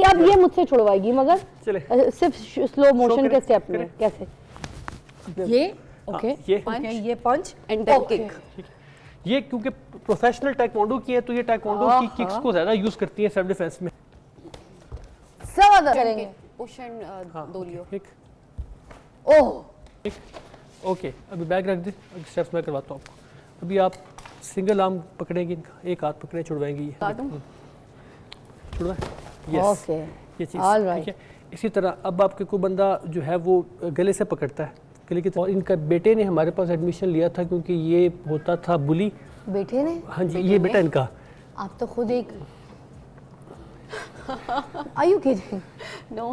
अब ये मुझसे छुड़वाएगी मगर सिर्फ स्लो मोशन के स्टेप में। कैसे? ये ओके, ये पंच एंड किक। ये क्योंकि प्रोफेशनल टाइक्वांडो की है तो ये टाइक्वांडो की किक्स को ज्यादा यूज करती है सेल्फ डिफेंस में। सब करेंगे पुश एंड दोलियो। ओह ओके, अभी बैग रख दे, स्टेप्स मैं करवाता हूँ आपको। अभी आप सिंगल आर्म पकड़ेंगे, इनका एक हाथ पकड़े, छुड़वाएंगी। छुड़वा, यस, ये चीज़ ठीक है। इसी तरह अब आपके कोई बंदा जो है वो गले से पकड़ता है, गले की। और इनका बेटे ने हमारे पास एडमिशन लिया था क्योंकि ये होता था बुली। बेटे ने? हाँ जी, ये बेटा इनका। आप तो खुद एक Are you kidding? No.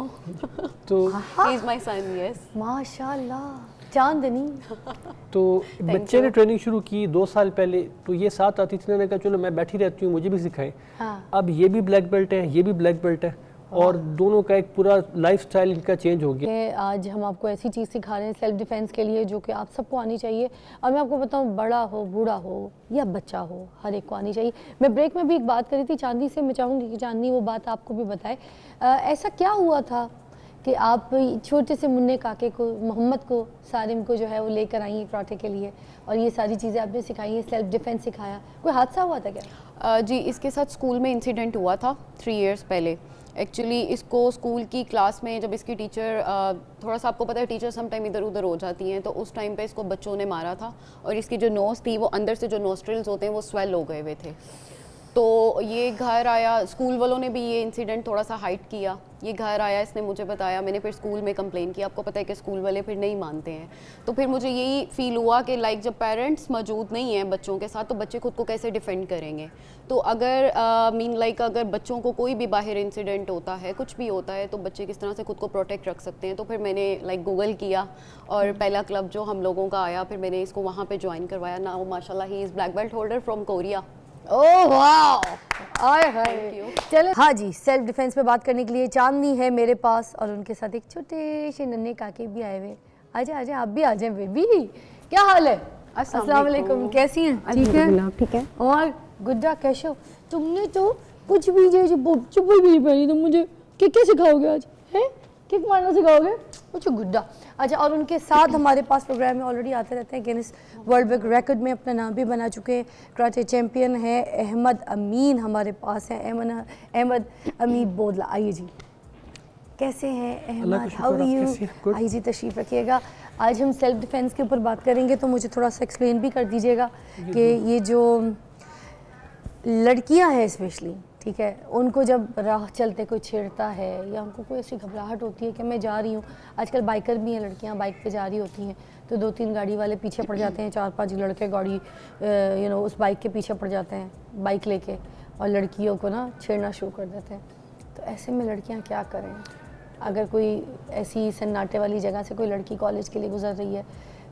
तो he is my son, yes. माशाल्लाह, चांदनी। तो बच्चे ने ट्रेनिंग शुरू की 2 साल पहले, तो ये साथ आती थी, मैंने कहा चलो मैं बैठी रहती हूँ, मुझे भी सिखाएं। अब ये भी ब्लैक बेल्ट है, ये भी ब्लैक बेल्ट है, और दोनों का एक पूरा लाइफस्टाइल इनका चेंज हो गया। आज हम आपको ऐसी चीज़ सिखा रहे हैं सेल्फ डिफेंस के लिए जो कि आप सबको आनी चाहिए। और मैं आपको बताऊं, बड़ा हो, बूढ़ा हो या बच्चा हो, हर एक को आनी चाहिए। मैं ब्रेक में भी एक बात करी थी चांदनी से, मैं चाहूँगी कि चांदनी वो बात आपको भी बताए। ऐसा क्या हुआ था कि आप छोटे से मुन्ने काके को, मोहम्मद को, सारिम को जो है वो लेकर आई हैं कराटे के लिए, और ये सारी चीज़ें आपने सिखाई हैं, सेल्फ डिफेंस सिखाया। कोई हादसा हुआ था क्या? जी, इसके साथ स्कूल में इंसिडेंट हुआ था 3 इयर्स पहले। एक्चुअली इसको स्कूल की क्लास में जब इसकी टीचर, थोड़ा सा आपको पता है टीचर सम टाइम इधर उधर हो जाती हैं, तो उस टाइम पे इसको बच्चों ने मारा था, और इसकी जो नोज़ थी वो अंदर से जो नोस्ट्रिल्स होते हैं वो स्वेल हो गए हुए थे। तो ये घर आया, स्कूल वालों ने भी ये इंसिडेंट थोड़ा सा हाइड किया। ये घर आया, इसने मुझे बताया, मैंने फिर स्कूल में कंप्लेन किया। आपको पता है कि स्कूल वाले फिर नहीं मानते हैं। तो फिर मुझे यही फील हुआ कि लाइक जब पेरेंट्स मौजूद नहीं हैं बच्चों के साथ, तो बच्चे खुद को कैसे डिफेंड करेंगे। तो अगर अगर बच्चों को कोई भी बाहर इंसिडेंट होता है, कुछ भी होता है, तो बच्चे किस तरह से खुद को प्रोटेक्ट रख सकते हैं। तो फिर मैंने गूगल किया, और पहला क्लब जो हम लोगों का आया, फिर मैंने इसको वहाँ पर ज्वाइन करवाया ना। माशाल्लाह he is black belt holder from Korea. Oh wow, आए हाय। चलो हाँ जी, सेल्फ डिफेंस पे बात करने के लिए चांदनी है मेरे पास, और उनके साथ एक छोटे से नन्हे काके भी आए हुए। आजा आजा, आप भी आ जाए बेबी। क्या हाल है? अस्सलाम वालेकुम, कैसी हैं? ठीक है, ठीक है। और गुड्डा कैसे हो? तुमने तो कुछ भी चुप्पी भी नहीं पहनी, तुम मुझे क्या सिखाओगे आज? हैं, किक मारना सिखाओगे? कुछ गुड्डा। अच्छा, और उनके साथ हमारे पास प्रोग्राम में ऑलरेडी आते रहते हैं, गिनीज वर्ल्ड बुक रिकॉर्ड में अपना नाम भी बना चुके हैं, कराटे चैंपियन है अहमद अमीन हमारे पास है। अहमद अमीन बोदला, आइए जी। कैसे हैं अहमद? How are you? आइए जी, तशरीफ़ रखिएगा। आज हम सेल्फ डिफेंस के ऊपर बात करेंगे, तो मुझे थोड़ा सा एक्सप्लेन भी कर दीजिएगा कि ये जो लड़कियां हैं स्पेशली, ठीक है, उनको जब राह चलते कोई छेड़ता है या उनको कोई ऐसी घबराहट होती है कि मैं जा रही हूँ, आजकल बाइकर भी हैं लड़कियाँ, बाइक पे जा रही होती हैं, तो 2-3 गाड़ी वाले पीछे पड़ जाते हैं, 4-5 लड़के गाड़ी उस बाइक के पीछे पड़ जाते हैं बाइक लेके, और लड़कियों को ना छेड़ना शुरू कर देते हैं। तो ऐसे में लड़कियाँ क्या करें? अगर कोई ऐसी सन्नाटे वाली जगह से कोई लड़की कॉलेज के लिए गुजर रही है,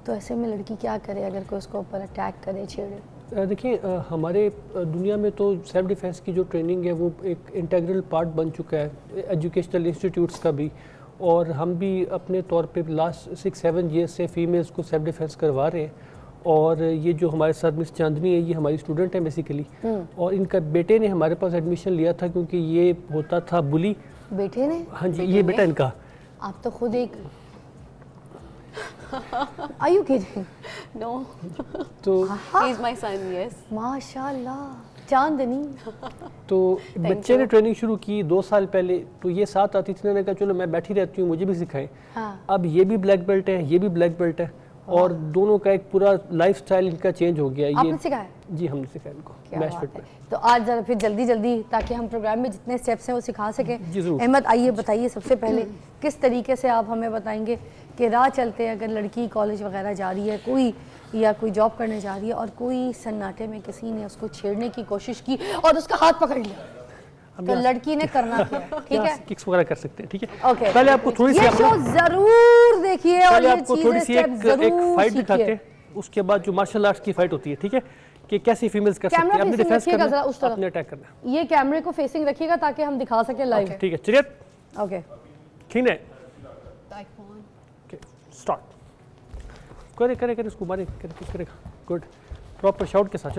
तो ऐसे में लड़की क्या करे अगर कोई उसको ऊपर अटैक करे, छेड़े? देखिए, हमारे दुनिया में तो सेल्फ डिफेंस की जो ट्रेनिंग है वो एक इंटीग्रल पार्ट बन चुका है एजुकेशनल इंस्टीट्यूट्स का भी, और हम भी अपने तौर पे लास्ट 6-7 ईयर्स से फीमेल्स को सेल्फ डिफेंस करवा रहे हैं। और ये जो हमारे साथ मिस चांदनी है, ये हमारी स्टूडेंट है बेसिकली, और इनका बेटे ने हमारे पास एडमिशन लिया था क्योंकि ये होता था बुली। बेटे ने? हाँ जी, ये बेटा इनका। आप तो खुद एक Are you kidding? No. तो he is my son, yes. माशाल्लाह, चांदनी। तो बच्चे ने ट्रेनिंग शुरू की 2 साल पहले, तो ये साथ आती थी, मैंने कहा चलो मैं बैठी रहती हूँ, मुझे भी सिखाएं। अब ये भी ब्लैक बेल्ट है, ये भी ब्लैक बेल्ट है, और दोनों का एक पूरा लाइफस्टाइल इनका चेंज हो गया। आपने सिखाया? जी, हमने सिखाया इनको मैच फिट में। तो आज जरा फिर जल्दी ताकि हम प्रोग्राम में जितने स्टेप्स हैं वो सिखा सकें। अहमद, आइए बताइए सबसे पहले किस तरीके से आप हमें बताएंगे कि राह चलते अगर लड़की कॉलेज वगैरह जा रही है कोई, या कोई जॉब करने जा रही है, और कोई सन्नाटे में किसी ने उसको छेड़ने की कोशिश की और उसका हाथ पकड़ लिया, तो लड़की ने करना क्या? ठीक है, किक्स वगैरह कर सकते हैं, ठीक है। ओके, पहले आपको थोड़ी सी जरूर देखिए, और ये आपको थोड़ी सी एक फाइट दिखाते हैं, उसके बाद जो मार्शल आर्ट्स की फाइट होती है, ठीक है, कि कैसी फीमेल्स कर सकती है, अपने डिफेंस करना, अपने अटैक करना। ये कैमरे को फेसिंग रखिएगा ताकि हम दिखा सके लाइव। ठीक है, चलिए। ओके, ठीक है, स्टार्ट। करे इसको मारे, करेगा। गुड, प्रॉपर शाउट के साथ,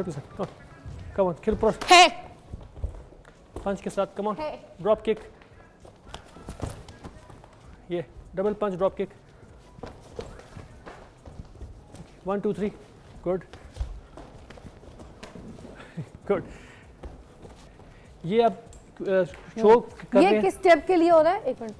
कम ऑन, किल प्रो है पंच के साथ, कम ऑन, ड्रॉप किक, ये डबल पंच ड्रॉप किक, 1 2 3, गुड गुड। ये अब शो कर रहे ये हैं। किस स्टेप के लिए हो रहा है? एक मिनट,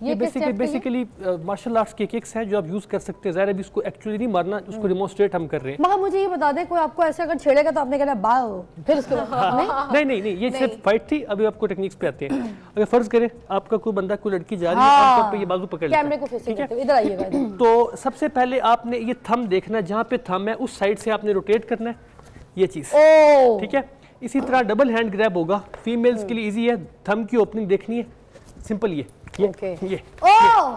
ये किस step के लिए? बेसिकली मार्शल आर्ट्स के किक्स हैं जो आप यूज कर सकते हैं। ज़ाहिर है अभी इसको एक्चुअली नहीं मारना, उसको डिमोन्स्ट्रेट हम कर रहे हैं। मगर मुझे ये बता दें, कोई आपको ऐसा अगर छेड़ेगा तो आपने कहना बाओ, फिर उसके बाद नहीं, ये सिर्फ फाइट थी। अभी आपको टेक्निक्स पे आते हैं। अगर फर्ज करें आपका कोई बंदा, कोई लड़की जा रही है, हाँ। आमतौर पे ये बाजू पकड़ लेता है, कैमरे को फेसिंग ठीक है? करते हुए इधर आइएगा इधर। तो सबसे पहले आपने ये थंब देखना है, जहाँ पे थंब है उस साइड से आपने रोटेट करना है, ये चीज़, ओ ठीक है? इसी तरह डबल हैंड ग्रैब होगा, फीमेल्स के लिए इजी है। थंब की ओपनिंग देखनी है, सिंपल ये ओके। ये, ओ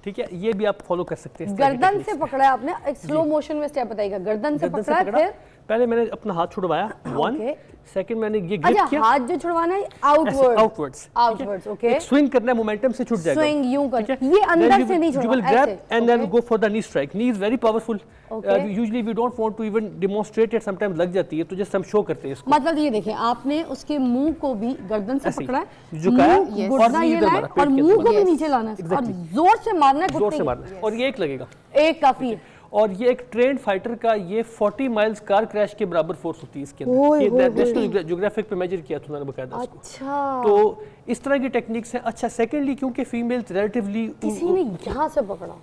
ठीक है? ये भी आप फॉलो कर सकते हैं। इस तरह की गर्दन techniques। से पकड़ा है आपने, एक स्लो मोशन में स्टेप बताइएगा। गर्दन से गर्दन पकड़ा है, फिर पहले मैंने अपना हाथ छुड़वाया, 1 Okay. सेकंड मैंने ये अच्छा, ग्रिप किया, हाथ जो छुड़वाना है आउटवर्ड, आउटवर्ड्स, आउटवर्ड्स, ओके। एक स्विंग करना है, मोमेंटम से छूट जाएगा, Swing यूं कर- ठीक है? ये अंदर Then you से will- नहीं you will छुड़वाना, grab ऐसे, and then okay. go for the knee strike. Knee is very powerful. Okay. Usually we don't want to even demonstrate it, sometimes लग जाती है, तो जस्ट हम शो करते हैं इसको। मतलब ये देखें, आपने उसके मुंह को भी गर्दन से ऐसे ही, पकड़ा है, झुकाया, मुंह, yes. घुटना और ये इधर लाए मारा, पेट और के मुंह अंदर को भी मारा। नीचे लाना है और Exactly. जोर से मारना है, जोर घुटने से की। मारना है और ये एक लगेगा। एक काफी है। और ये एक ट्रेंड फाइटर का ये 40 माइल्स कार क्रैश के बराबर फोर्स होती है इसके ओए, अंदर। ये ओए, नेशनल ज्योग्राफिक पे मेजर किया था उन्होंने बकायदा उसको। अच्छा, तो इस तरह की टेक्निक्स हैं। अच्छा, सेकेंडली क्योंकि फीमेल्स रिलेटिवली किसी ने यहाँ से पकड़ा,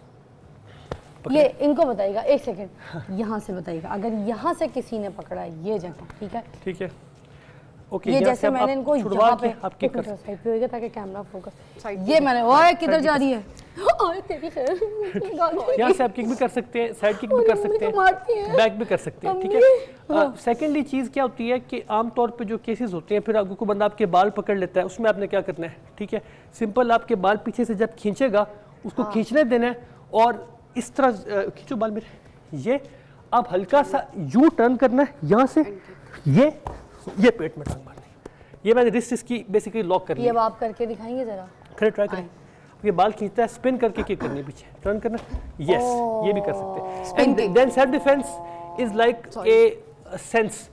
ये इनको बताइएगा, एक सेकंड, यहाँ से बताइएगा। अगर यहाँ से किसी ने पकड़ा है ये जगह, ठीक है, ठीक है, ओके, ये यहाँ जैसे से अब मैंने आप इनको छुड़वा यहाँ के पे आप किक कर साइड पे होएगा ताकि कैमरा फोकस। Side ये मैंने, ओए किधर जा रही है? ओए तेरी यहाँ से आप किक भी कर सकते हैं, साइड किक भी कर मम्मी सकते तो मारती है। हैं, बैक भी कर सकते हैं, ठीक मम्मी। है? सेकेंडली चीज़ क्या होती है कि आमतौर पे जो केसेस होते हैं, फिर आपको कोई बंदा आपके बाल पकड़ लेता है, उसमें आपने क्या करना है, ठीक है? सिंपल आपके बाल पीछे से जब खींचेगा उसको खींचने देना है और इस तरह खींचो बाल मेरे, ये आप हल्का सा यू टर्न करना है यहाँ से, ये पेट में टांग मारनी है। ये मैंने रिस्ट इसकी बेसिकली लॉक कर ये लिया। अब आप करके दिखाएंगे जरा। खड़े ट्राई करें। ये बाल खींचता है, स्पिन करके किक करनी है पीछे, टर्न करना, यस, ये भी कर सकते हैं। Spin kick. Then self defence is like a sense.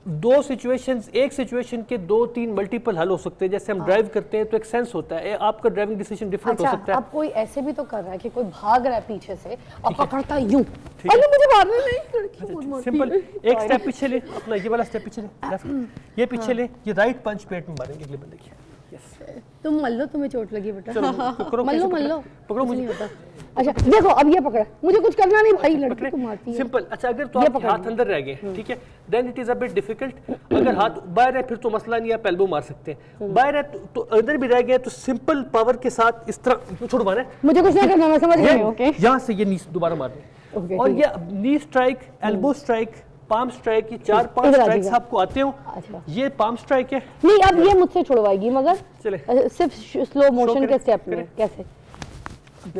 दो सिचुएशंस, एक सिचुएशन के 2-3 मल्टीपल हल हो सकते हैं। जैसे हम ड्राइव करते हैं तो एक सेंस होता है, आपका ड्राइविंग डिसीजन डिफरेंट हो अच्छा, सकता है। अब कोई ऐसे भी तो कर रहा है कि कोई भाग रहा है पीछे से और पकड़ता है यूं, अरे मुझे मारना नहीं, लड़की बहुत मारती सिंपल, है। एक स्टेप पीछे ले, अपना ये वाला स्टेप पीछे ले, लेफ्ट, ये पीछे ले, ये राइट पंच पेट में मारेंगे अगले बंदे की। यस, तुम मल लो, तुम्हें चोट लगी बेटा। चलो पकड़ो, मल लो, कैसे मल लो, पकड़ो कुछ मुझे। नहीं होता। अच्छा देखो, अब ये पकड़ा, मुझे कुछ करना नहीं भाई, लड़की को मारती है। सिंपल। अच्छा, अगर तो ये आपके पकड़ हाथ अंदर रह गए, ठीक है, then it is a bit difficult. अगर हाथ बाहर है फिर तो मसला नहीं, आप एल्बो मार सकते हैं। बाहर है तो अंदर भी रह गए तो सिंपल पावर के साथ इस तरह छुड़वाना है, मुझे कुछ नहीं करना, मैं समझ गई। ओके यहाँ से ये नी दोबारा मारनी ओके, है। और ठीक ये knee strike, elbow strike, palm strike, ये 4-5 इधर आ स्ट्राइक्स जाइएगा। आपको आते हो। अच्छा। ये पाम स्ट्राइक है, नहीं, अब ये मुझसे छुड़वाएगी मगर चले सिर्फ स्लो मोशन करें, के स्टेप में। करें। कैसे?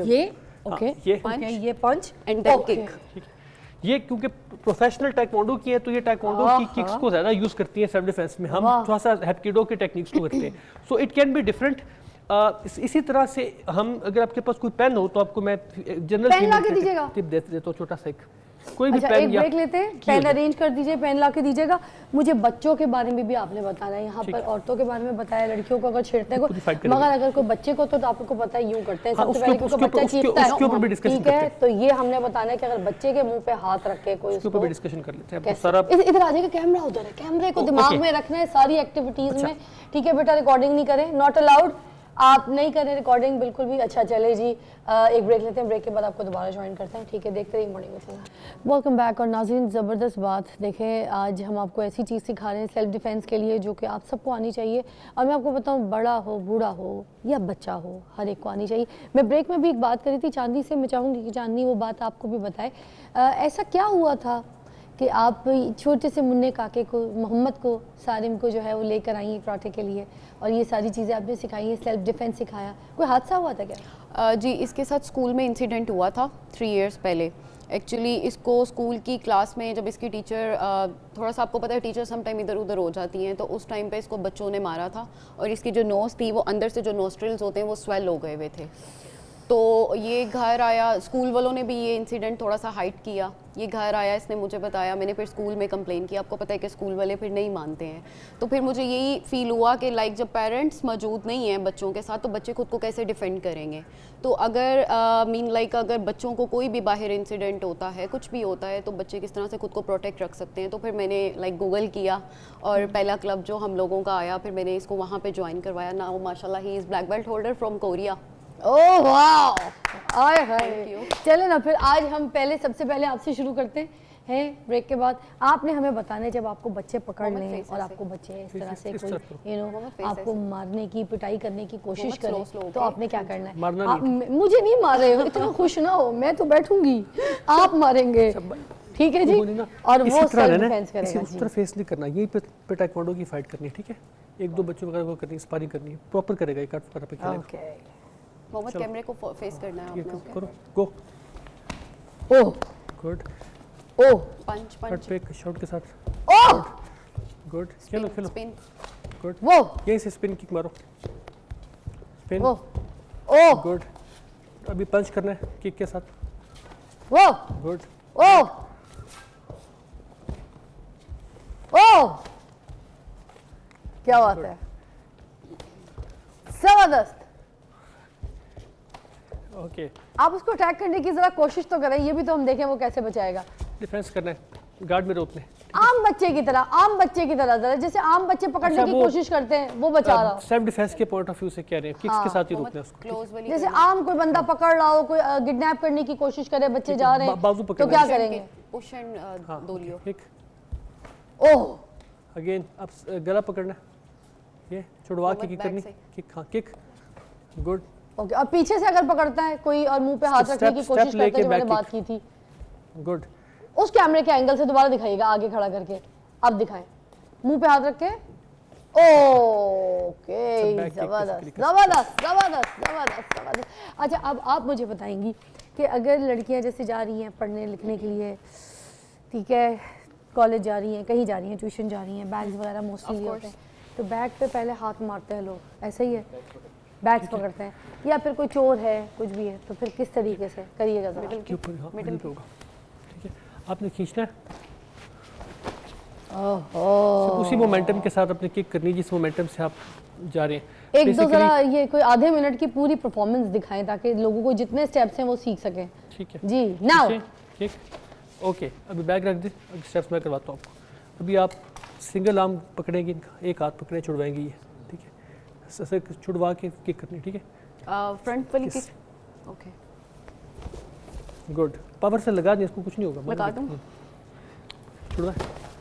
ये ओके, ये ओके, ये पंच and then ओके। kick. ये क्योंकि प्रोफेशनल टाइकोंडो की है तो ये टाइकोंडो की किक्स को ज्यादा यूज करती है सेल्फ डिफेंस में। हम वाह। थोड़ा सा हेप्किडो के टेक्निक्स को करते हैं, so it can be different. इसी तरह से हम, अगर आपके पास कोई पेन हो तो आपको मैं जनरल पेन ला के दीजिएगा। टिप दे देता हूँ, छोटा सा एक, कोई भी अच्छा, पेन एक या ब्रेक लेते हैं, पेन अरेंज कर दीजिए, पेन ला के दीजिएगा। मुझे बच्चों के बारे में भी आपने बताना है, यहाँ ठीक पर है। औरतों के बारे में बताया, लड़कियों को अगर छेड़ते हैं खुद ही fight कोई, करेंगे। मगर अगर कोई बच्चे को तो आपको पता है यूं करते हैं हाँ, सबसे उसके पहले, ऊपर- क्योंकि बच्चा उसके ऊपर- चीखता है, उसके ऊपर भी discussion ठीक है? करते हैं। तो ये हमने बताना है कि अगर बच्चे के मुंह पे हाथ रखे कोई, उसके ऊपर भी डिस्कशन कर लेते हैं। आपको कैसे? सारा इधर आ जाएगा, कैमरा उधर है, कैमरे को दिमाग में रखना है सारी एक्टिविटीज में, ठीक है बेटा? रिकॉर्डिंग नहीं करें, नॉट अलाउड, आप नहीं करें रिकॉर्डिंग बिल्कुल भी। अच्छा चले जी, एक ब्रेक लेते हैं, ब्रेक के बाद आपको दोबारा ज्वाइन करते हैं, ठीक है? देखते रहिए मॉर्निंग विद। Welcome back. और नाज़रीन, ज़बरदस्त बात देखें, आज हम आपको ऐसी चीज़ सिखा रहे हैं सेल्फ डिफेंस के लिए जो कि आप सबको आनी चाहिए। और मैं आपको बताऊं, बड़ा हो, बूढ़ा हो या बच्चा हो, हर एक को आनी चाहिए। मैं ब्रेक में भी एक बात करी थी चांदनी से, मैं चाहूँगी कि चांदनी वो बात आपको भी बताए। ऐसा क्या हुआ था कि आप छोटे से मुन्ने काके को, मोहम्मद को, सारिम को जो है वो लेकर आई हैं कराटे के लिए, और ये सारी चीज़ें आपने सिखाई हैं, सेल्फ डिफेंस सिखाया? कोई हादसा हुआ था क्या? जी, इसके साथ स्कूल में इंसिडेंट हुआ था 3 इयर्स पहले। एक्चुअली इसको स्कूल की क्लास में जब इसकी टीचर, थोड़ा सा आपको पता है टीचर सम टाइम इधर उधर हो जाती हैं, तो उस टाइम पे इसको बच्चों ने मारा था और इसकी जो नोज़ थी वो अंदर से जो नोस्ट्रिल्स होते हैं वो स्वेल हो गए हुए थे। तो ये घर आया, स्कूल वालों ने भी ये इंसिडेंट थोड़ा सा हाइड किया। ये घर आया, इसने मुझे बताया, मैंने फिर स्कूल में कंप्लेन किया। आपको पता है कि स्कूल वाले फिर नहीं मानते हैं। तो फिर मुझे यही फील हुआ कि लाइक जब पेरेंट्स मौजूद नहीं हैं बच्चों के साथ, तो बच्चे खुद को कैसे डिफेंड करेंगे। तो अगर अगर बच्चों को कोई भी बाहर इंसिडेंट होता है, कुछ भी होता है, तो बच्चे किस तरह से खुद को प्रोटेक्ट रख सकते हैं। तो फिर मैंने गूगल किया और पहला क्लब जो हम लोगों का आया, फिर मैंने इसको वहाँ पे ज्वाइन करवाया। नाउ माशाल्लाह he is black belt holder from Korea. Oh वाह, आय Thank हाय। you. चले ना फिर आज हम सबसे पहले आपसे शुरू करते हैं ब्रेक के बाद। आपने हमें बताना है जब आपको बच्चे पकड़ मोहम्मद लें फैसल और से। आपको बच्चे इस तरह से इस कोई तरफ मोहम्मद फैसल आपको से। मारने की, पिटाई करने की कोशिश मोहम्मद करें slow तो okay? आपने क्या करना है? मारना आप मुझे नहीं मार रहे हो, इतना खुश ना हो, मैं तो बैठूंगी, आप मारेंगे, ठीक है जी। वो नहीं ना, और इसी वो तरह सेल्फ रहना है, डिफेंस इसी करेगा उस जी। तरह फेस नहीं करना, यही पे टाइक्वांडो की फाइट करनी है, ठीक है। एक दो बच्चों वगैरह को करनी है, स्पारिंग करनी है, प्रॉपर करेगा, एक वगैरह पे खेलेगा। ओके, मोहम्मद कैमरे को फेस करना है ये आपने। ओके, करो, गो, ओह गुड, ओह पंच कट पंच पे शॉट के साथ, ओह, गुड, खेलो खेलो, स्पिन। गुड, वो यहीं से स्पिन किक मारो, स्पिन, वो ओह गुड। अभी पंच करना है किक के साथ, वो गुड, ओह ओह, क्या बात है, जबरदस्त। ओके। आप उसको अटैक करने की जरा कोशिश तो करें, ये भी तो हम देखें वो कैसे बचाएगा। डिफेंस करना है, गार्ड में रोकने। आम बच्चे की तरह जरा जैसे आम बच्चे पकड़ने अच्छा, की वो- कोशिश करते हैं वो बचा रहा हो। सेल्फ डिफेंस के पॉइंट ऑफ व्यू से कह रहे हैं, किक्स के साथ ही रोकना है उसको। क्लोज वाली जैसे आम कोई बंदा पकड़ रहा हो, कोई किडनैप करने की कोशिश करे, बच्चे जा रहे बाजू हैं तो पकड़ना क्या है। करेंगे? पुश एंड हाँ, दोलियो। किक, ओह अगेन अब गला पकड़ना है, ये छुड़वा के मोहम्मद किक बैक करनी, से। किक, हाँ किक, गुड, ओके। और पीछे से अगर पकड़ता है कोई और मुंह पे हाथ रखने की स्टेप कोशिश करता है लेके जो मैंने बैक बात की थी, गुड, उस कैमरे के एंगल से दोबारा दिखाइएगा, आगे खड़ा करके अब दिखाएं, मुंह पे हाथ रख के। ओके, back kick जबरदस्त basically जबरदस्त जबरदस्त जबरदस्त जबरदस्त। अच्छा, अब आप मुझे बताएंगी कि अगर लड़कियां जैसे जा रही हैं पढ़ने लिखने के लिए, ठीक है, कॉलेज जा रही हैं, कहीं जा रही हैं, ट्यूशन जा रही हैं, बैग्स वगैरह मोस्टली Of होते course. हैं, तो बैग पे पहले हाथ मारते हैं लोग, ऐसा ही है, बैग्स पकड़ते हैं, या फिर कोई चोर है, कुछ भी है, तो फिर किस तरीके से करिएगा जरा। के ऊपर, हाँ मिडिल पे होगा, ठीक है। आपने खींचना है, ओहो, सिर्फ उसी मोमेंटम के साथ अपने किक करनी है जिस मोमेंटम से आप जा रहे हैं। एक दो Basically- जरा ये कोई आधे मिनट की पूरी परफॉर्मेंस दिखाएं ताकि लोगों को जितने स्टेप्स हैं वो सीख सकें। ठीक है जी, नाउ किक, ओके। अभी बैग रख दे, अभी स्टेप्स मैं करवाता हूँ आपको। अभी आप सिंगल आर्म पकड़ेंगे, एक हाथ पकड़े छुड़वाएंगे ये, ठीक है, ऐसे छुड़वा के किक करनी, ठीक है, फ्रंट वाली Yes. Kick. Okay, good. Power से लगा दें, इसको कुछ नहीं होगा, लगा दूं? छुड़वा,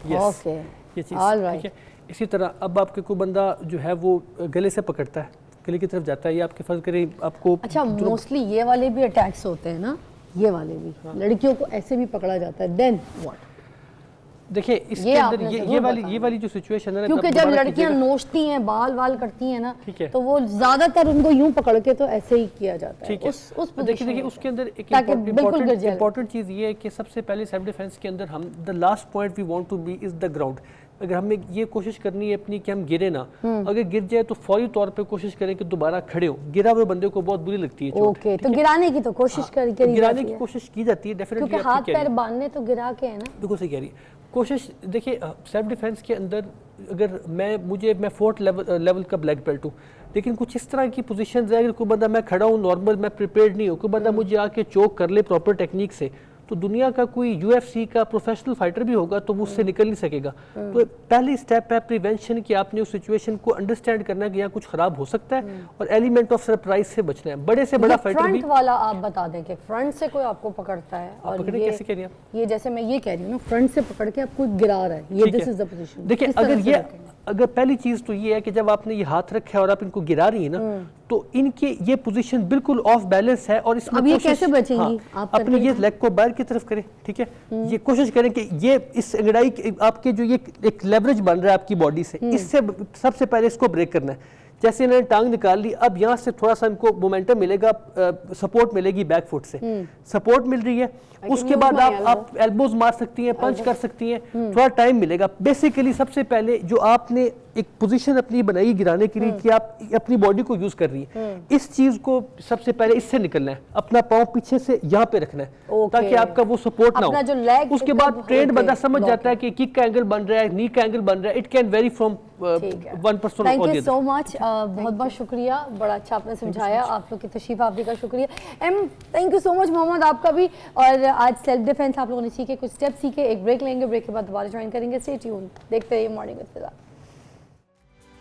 यस, ओके, ये चीज़, All right. ठीक है। इसी तरह अब आपके कोई बंदा जो है वो गले से पकड़ता है, गले की तरफ जाता है, ये आपके फर्ज करें आपको अच्छा, मोस्टली ये वाले भी अटैक्स होते हैं ना, ये वाले भी लड़कियों को ऐसे भी पकड़ा जाता है, देन व्हाट? देखिए इसके ये अंदर आपने ये ज़रूर ये वाली जो सिचुएशन है ना, क्योंकि आप जब दोबारा लड़कियां कीजिएगा। नोचती हैं, बाल वाल करती हैं ना, ठीक है। तो वो ज्यादातर उनको यूं पकड़ के तो ऐसे ही किया जाता है, ठीक है, उस देखिए position देखिए में। उसके अंदर एक ताकि बिल्कुल गिर जाए। इंपॉर्टेंट चीज़ ये है कि सबसे पहले सेल्फ डिफेंस के अंदर हम the last point we want to be is the ground. अगर हमें ये कोशिश करनी है अपनी कि हम गिरे ना, अगर गिर जाए तो फौरी तौर पे कोशिश करें कि दोबारा खड़े हो। गिरा हुए बंदे को बहुत बुरी लगती है चोट, ओके, तो गिराने की तो कोशिश करी गिराने जाती की है, कोशिश की जाती है डेफिनेटली, क्योंकि हाथ पैर बांधने तो गिरा के है ना। बिल्कुल सही कह रही है। कोशिश देखिए सेल्फ डिफेंस के अंदर अगर मैं 4th लेवल का ब्लैक बेल्ट हूँ, लेकिन कुछ इस तरह की पोजीशन है, अगर कोई बंदा मैं खड़ा हूँ नॉर्मल, मैं प्रिपेयर्ड नहीं हूँ, कोई बंदा मुझे आके चोक कर ले प्रॉपर टेक्निक से, तो दुनिया का कोई UFC का प्रोफेशनल फाइटर भी होगा तो वो उससे निकल नहीं सकेगा। तो पहली स्टेप है प्रिवेंशन की, आपने उस सिचुएशन को अंडरस्टैंड करना है कि यहाँ कुछ खराब हो सकता है और एलिमेंट ऑफ सरप्राइज से बचना है। बड़े से बड़ा फाइटर भी फ्रंट वाला आप बता दें कि फ्रंट से कोई आपको पकड़ता है और पकड़े कैसे कह रही हैं आप? ये जैसे मैं ये कह रही हूँ ना, फ्रंट से पकड़ के आपको गिरा रहा है, ये ठीक दिस है। Is the position. देखिए अगर पहली चीज तो ये है कि जब आपने ये हाथ रखा है और आप इनको गिरा रही है ना, तो इनके ये पोजीशन बिल्कुल ऑफ बैलेंस है और इसमें अब ये कोशिश- कैसे बचेंगी? हाँ, आप अपने करके ये लेग को बाहर की तरफ करें, ठीक है, ये कोशिश करें कि ये इस अंगड़ाई आपके जो ये एक लेवरेज बन रहा है आपकी बॉडी से, इससे सबसे पहले इसको ब्रेक करना है। जैसे इन्होंने टांग निकाल ली, अब यहाँ से थोड़ा सा इनको मोमेंटम मिलेगा, सपोर्ट मिलेगी बैक फुट से, सपोर्ट मिल रही है। उसके बाद आप एल्बोज मार सकती हैं, पंच कर सकती हैं, थोड़ा टाइम मिलेगा। बेसिकली सबसे पहले जो आपने एक पोजीशन अपनी बनाई गिराने के लिए कि आप अपनी बॉडी को यूज कर रही है, इस चीज को सबसे पहले इससे निकलना है, अपना पाँव पीछे से यहाँ पे रखना है ताकि आपका वो सपोर्ट ना अपना जो हो। leg उसके बाद ट्रेंड बंदा समझ जाता है कि किक का एंगल बन रहा है, नी का एंगल बन रहा है, it can very from one person. Thank you so much, बहुत बहुत शुक्रिया, बड़ा अच्छा आपने समझाया, आप लोग की तशरीफ आवरी का शुक्रिया। Thank you so much Mohammad, आपका भी। और आज सेल्फ डिफेंस आप लोगों ने सीखे, कुछ स्टेप सीखे। एक ब्रेक लेंगे, ब्रेक के बाद दोबारा ज्वाइन करेंगे। स्टे ट्यून, देखते रहिए मॉर्निंग विद फिजा।